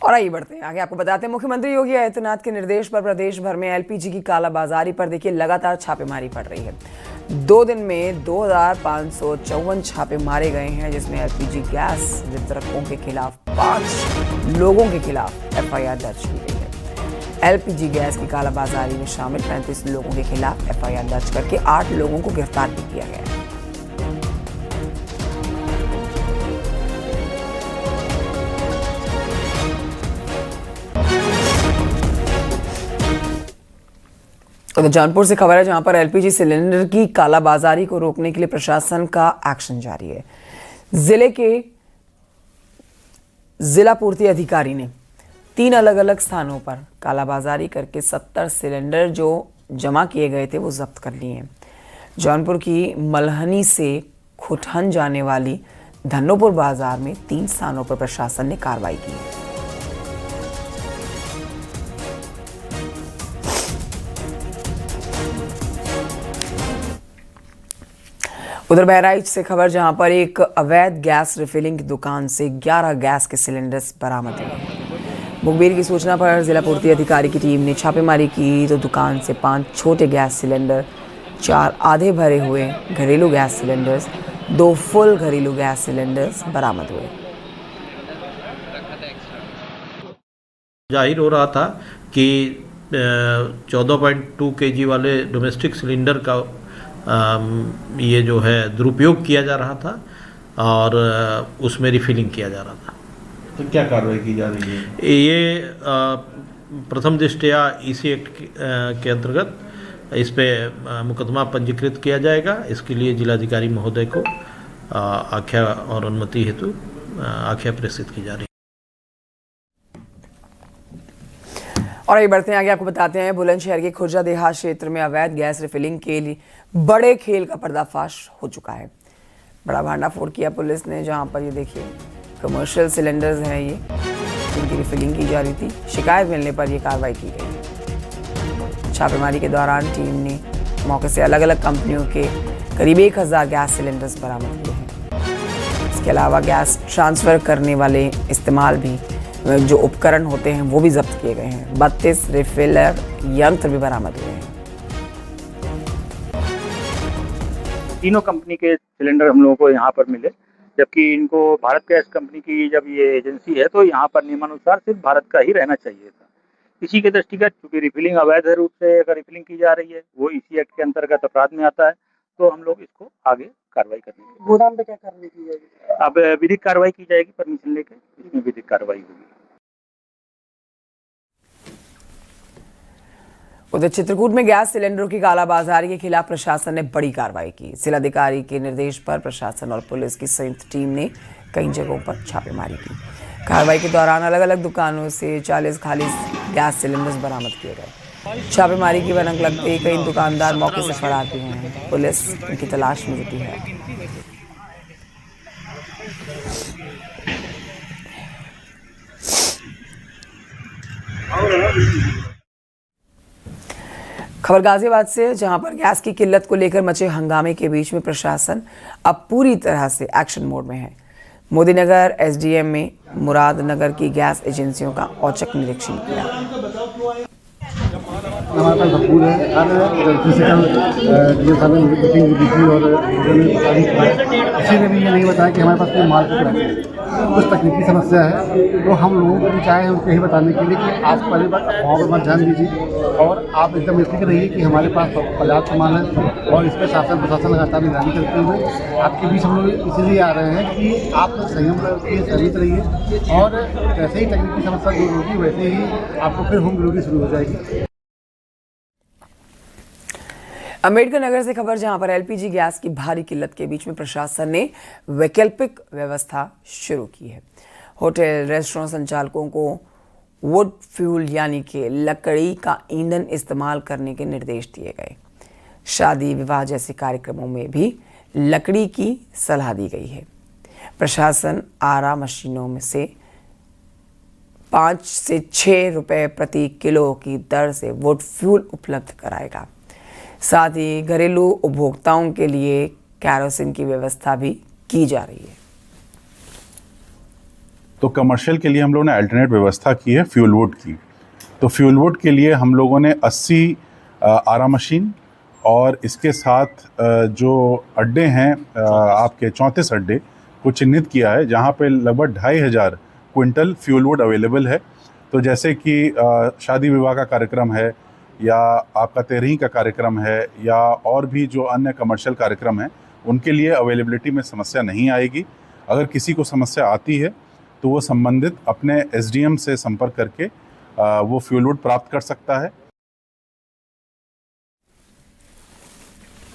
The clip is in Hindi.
और आइए बढ़ते हैं आगे, आपको बताते हैं मुख्यमंत्री योगी आदित्यनाथ के निर्देश पर प्रदेश भर में एलपीजी की कालाबाजारी पर देखिए लगातार छापेमारी पड़ रही है। 2 दिन में 2554 छापे मारे गए हैं, जिसमें एलपीजी गैस वितरकों के खिलाफ 5 लोगों के खिलाफ एफआईआर दर्ज की गई है। एलपीजी गैस की कालाबाजारी में शामिल 35 लोगों के खिलाफ एफआईआर दर्ज करके 8 लोगों को गिरफ्तार भी किया गया है। तो जौनपुर से खबर है, जहां पर एलपीजी सिलेंडर की कालाबाजारी को रोकने के लिए प्रशासन का एक्शन जारी है। जिले के जिला पूर्ति अधिकारी ने 3 अलग अलग स्थानों पर कालाबाजारी करके 70 सिलेंडर जो जमा किए गए थे वो जब्त कर लिए हैं। जौनपुर की मलहनी से खुटहन जाने वाली धन्नोपुर बाजार में 3 स्थानों पर प्रशासन ने कार्रवाई की है। उधर बहराइच से खबर, जहां पर एक अवैध गैस रिफिलिंग की दुकान से 11 गैस के सिलेंडर्स बरामद हुए। मुखबिर की सूचना पर जिला पूर्ति अधिकारी की टीम ने छापेमारी की तो दुकान से 5 छोटे गैस सिलेंडर, 4 आधे भरे हुए घरेलू गैस सिलेंडर्स, 2 फुल घरेलू गैस सिलेंडर्स बरामद हुए। जाहिर हो रहा था कि 14.2 kg वाले डोमेस्टिक सिलेंडर का ये जो है दुरुपयोग किया जा रहा था और उसमें रिफिलिंग किया जा रहा था। तो क्या कार्रवाई की जा रही है? ये प्रथम दृष्टया ईसी एक्ट के अंतर्गत इस पे मुकदमा पंजीकृत किया जाएगा। इसके लिए जिलाधिकारी महोदय को आख्या और अनुमति हेतु आख्या प्रेषित की जा रही है। और आगे बढ़ते हैं आगे, आपको बताते हैं बुलंदशहर के खुर्जा देहात क्षेत्र में अवैध गैस रिफिलिंग के लिए बड़े खेल का पर्दाफाश हो चुका है। बड़ा भांडाफोड़ किया पुलिस ने, जहां पर ये देखिए कमर्शियल सिलेंडर्स हैं, ये इनकी रिफिलिंग की जा रही थी। शिकायत मिलने पर यह कार्रवाई की गई। छापेमारी के दौरान टीम ने मौके से अलग अलग कंपनियों के करीब 1000 गैस सिलेंडर्स बरामद किए हैं। इसके अलावा गैस ट्रांसफर करने वाले इस्तेमाल भी जो उपकरण होते हैं वो भी जब्त किए गए हैं। 32 रिफिलर यंत्र भी बरामद हुए हैं। तीनों कंपनी के सिलेंडर हम लोगों को यहाँ पर मिले, जबकि इनको भारत गैस कंपनी की जब ये एजेंसी है तो यहाँ पर नियमानुसार सिर्फ भारत का ही रहना चाहिए था। इसी के दृष्टिगत चूंकि रिफिलिंग अवैध रूप से अगर रिफिलिंग की जा रही है, वो इसी एक्ट के अंतर्गत अपराध में आता है, तो हम लोग इसको आगे कार्रवाई करेंगे। गोदाम पे क्या कार्रवाई की जाएगी? अब विधिक कार्रवाई की जाएगी, परमिशन लेके इसमें विधिक कार्रवाई होगी। उधर चित्रकूट में गैस सिलेंडरों की कालाबाजारी के खिलाफ प्रशासन ने बड़ी कार्रवाई की। जिलाधिकारी के निर्देश पर प्रशासन और पुलिस की संयुक्त टीम ने कई जगहों पर छापेमारी की। कार्रवाई के दौरान अलग अलग दुकानों से 40 खाली गैस सिलेंडर्स बरामद किए गए। छापेमारी की भनक लगते ही कई दुकानदार मौके से फरार भी हुए हैं। पुलिस उनकी तलाश में जुटी है। खबर गाजियाबाद से, जहां पर गैस की किल्लत को लेकर मचे हंगामे के बीच में प्रशासन अब पूरी तरह से एक्शन मोड में है। मोदीनगर एसडीएम में मुरादनगर की गैस एजेंसियों का औचक निरीक्षण किया। हमारे पास भरपूर है। किसी ने भी ये नहीं बताया कि हमारे पास कोई माल है। कुछ तकनीकी समस्या है, तो हम लोगों को भी चाहे उनको यही बताने के लिए कि आप पहले बार अफवाहों पर मत ध्यान दीजिए और आप एकदम यकीन रहिए कि हमारे पास पर्याप्त सामान है और इस पर शासन प्रशासन लगातार निगरानी करते हुए आपके बीच हम लोग इसीलिए आ रहे हैं कि आप संयम रखिए, सहमित रहिए और जैसे ही तकनीकी समस्या दूर होगी वैसे ही आपको फिर होम डिलीवरी शुरू हो जाएगी। अम्बेडकर नगर से खबर, जहां पर एलपीजी गैस की भारी किल्लत के बीच में प्रशासन ने वैकल्पिक व्यवस्था शुरू की है। होटल रेस्टोरेंट संचालकों को वुड फ्यूल यानी कि लकड़ी का ईंधन इस्तेमाल करने के निर्देश दिए गए। शादी विवाह जैसे कार्यक्रमों में भी लकड़ी की सलाह दी गई है। प्रशासन आरा मशीनों में से 5 से 6 रुपए प्रति किलो की दर से वुड फ्यूल उपलब्ध कराएगा। साथ ही घरेलू उपभोक्ताओं के लिए कैरोसिन की व्यवस्था भी की जा रही है। तो कमर्शियल के लिए हम लोगों ने अल्टरनेट व्यवस्था की है फ्यूल वुड की। तो फ्यूल वुड के लिए हम लोगों ने 80 आरा मशीन और इसके साथ जो अड्डे हैं आपके 34 अड्डे को चिन्हित किया है, जहाँ पे लगभग 2500 क्विंटल फ्यूल वुड अवेलेबल है। तो जैसे कि शादी विवाह का कार्यक्रम है या आपका तेरही का कार्यक्रम है या और भी जो अन्य कमर्शियल कार्यक्रम हैं, उनके लिए अवेलेबिलिटी में समस्या नहीं आएगी। अगर किसी को समस्या आती है तो वो संबंधित अपने SDM से संपर्क करके वो फ्यूल वुड प्राप्त कर सकता है।